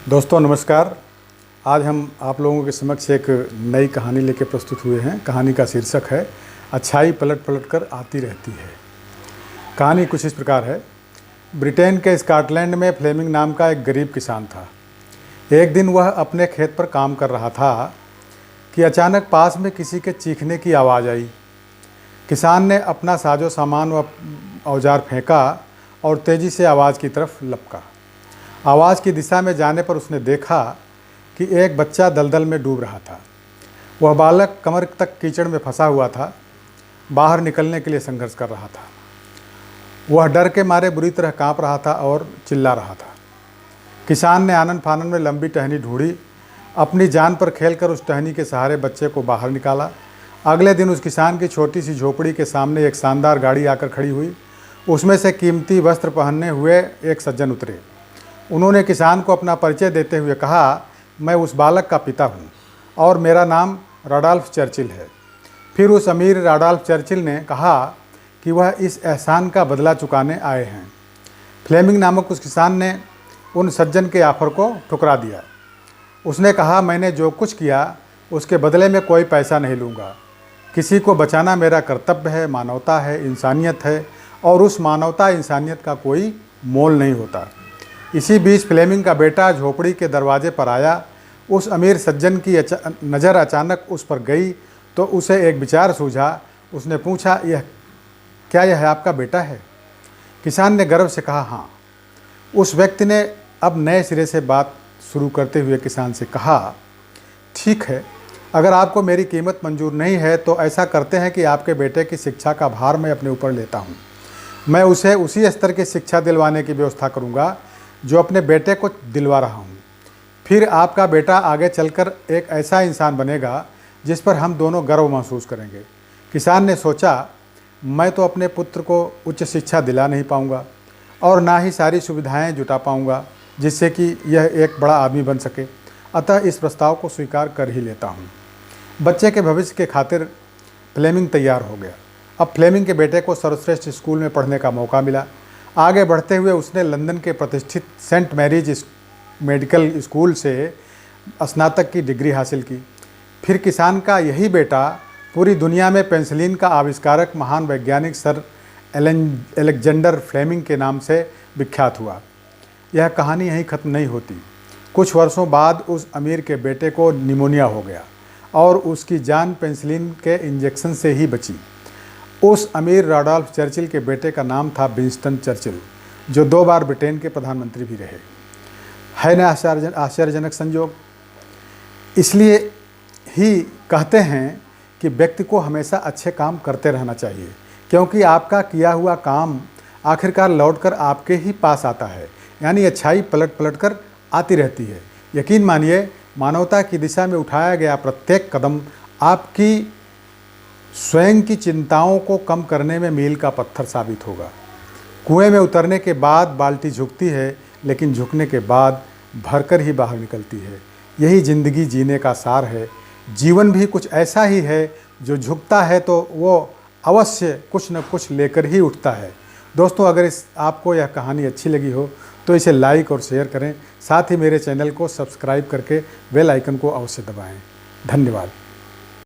दोस्तों नमस्कार। आज हम आप लोगों के समक्ष एक नई कहानी लेकर प्रस्तुत हुए हैं। कहानी का शीर्षक है अच्छाई पलट पलट कर आती रहती है। कहानी कुछ इस प्रकार है। ब्रिटेन के स्कॉटलैंड में फ्लेमिंग नाम का एक गरीब किसान था। एक दिन वह अपने खेत पर काम कर रहा था कि अचानक पास में किसी के चीखने की आवाज़ आई। किसान ने अपना साजो सामान व औजार फेंका और तेज़ी से आवाज़ की तरफ लपका। आवाज़ की दिशा में जाने पर उसने देखा कि एक बच्चा दलदल में डूब रहा था। वह बालक कमर तक कीचड़ में फंसा हुआ था, बाहर निकलने के लिए संघर्ष कर रहा था। वह डर के मारे बुरी तरह कांप रहा था और चिल्ला रहा था। किसान ने आनन फानन में लंबी टहनी ढूंढी, अपनी जान पर खेलकर उस टहनी के सहारे बच्चे को बाहर निकाला। अगले दिन उस किसान की छोटी सी झोपड़ी के सामने एक शानदार गाड़ी आकर खड़ी हुई। उसमें से कीमती वस्त्र पहने हुए एक सज्जन उतरे। उन्होंने किसान को अपना परिचय देते हुए कहा, मैं उस बालक का पिता हूँ और मेरा नाम रॉडॉल्फ चर्चिल है। फिर उस अमीर रॉडॉल्फ चर्चिल ने कहा कि वह इस एहसान का बदला चुकाने आए हैं। फ्लेमिंग नामक उस किसान ने उन सज्जन के ऑफर को ठुकरा दिया। उसने कहा, मैंने जो कुछ किया उसके बदले में कोई पैसा नहीं लूँगा। किसी को बचाना मेरा कर्तव्य है, मानवता है, इंसानियत है और उस मानवता इंसानियत का कोई मोल नहीं होता। इसी बीच फ्लेमिंग का बेटा झोपड़ी के दरवाजे पर आया। उस अमीर सज्जन की नज़र अचानक उस पर गई तो उसे एक विचार सूझा। उसने पूछा, क्या यह आपका बेटा है? किसान ने गर्व से कहा, हाँ। उस व्यक्ति ने अब नए सिरे से बात शुरू करते हुए किसान से कहा, ठीक है, अगर आपको मेरी कीमत मंजूर नहीं है तो ऐसा करते हैं कि आपके बेटे की शिक्षा का भार मैं अपने ऊपर लेता हूँ। मैं उसे उसी स्तर की शिक्षा दिलवाने की व्यवस्था करूँगा जो अपने बेटे को दिलवा रहा हूँ। फिर आपका बेटा आगे चलकर एक ऐसा इंसान बनेगा जिस पर हम दोनों गर्व महसूस करेंगे। किसान ने सोचा, मैं तो अपने पुत्र को उच्च शिक्षा दिला नहीं पाऊँगा और ना ही सारी सुविधाएं जुटा पाऊँगा जिससे कि यह एक बड़ा आदमी बन सके, अतः इस प्रस्ताव को स्वीकार कर ही लेता हूँ। बच्चे के भविष्य के खातिर फ्लेमिंग तैयार हो गया। अब फ्लेमिंग के बेटे को सर्वश्रेष्ठ स्कूल में पढ़ने का मौका मिला। आगे बढ़ते हुए उसने लंदन के प्रतिष्ठित सेंट मैरीज मेडिकल स्कूल से स्नातक की डिग्री हासिल की। फिर किसान का यही बेटा पूरी दुनिया में पेंसिलिन का आविष्कारक महान वैज्ञानिक सर अलेक्जेंडर फ्लेमिंग के नाम से विख्यात हुआ। यह कहानी यहीं ख़त्म नहीं होती। कुछ वर्षों बाद उस अमीर के बेटे को निमोनिया हो गया और उसकी जान पेंसिलिन के इंजेक्शन से ही बची। उस अमीर रॉडॉल्फ चर्चिल के बेटे का नाम था विंस्टन चर्चिल, जो 2 बार ब्रिटेन के प्रधानमंत्री भी रहे। है ना आश्चर्यजनक संयोग। इसलिए ही कहते हैं कि व्यक्ति को हमेशा अच्छे काम करते रहना चाहिए, क्योंकि आपका किया हुआ काम आखिरकार लौटकर आपके ही पास आता है। यानी अच्छाई पलट पलट कर आती रहती है। यकीन मानिए, मानवता की दिशा में उठाया गया प्रत्येक कदम आपकी स्वयं की चिंताओं को कम करने में मील का पत्थर साबित होगा। कुएं में उतरने के बाद बाल्टी झुकती है, लेकिन झुकने के बाद भरकर ही बाहर निकलती है। यही ज़िंदगी जीने का सार है। जीवन भी कुछ ऐसा ही है, जो झुकता है तो वो अवश्य कुछ न कुछ लेकर ही उठता है। दोस्तों, अगर आपको यह कहानी अच्छी लगी हो तो इसे लाइक और शेयर करें। साथ ही मेरे चैनल को सब्सक्राइब करके बेल आइकन को अवश्य दबाएं। धन्यवाद।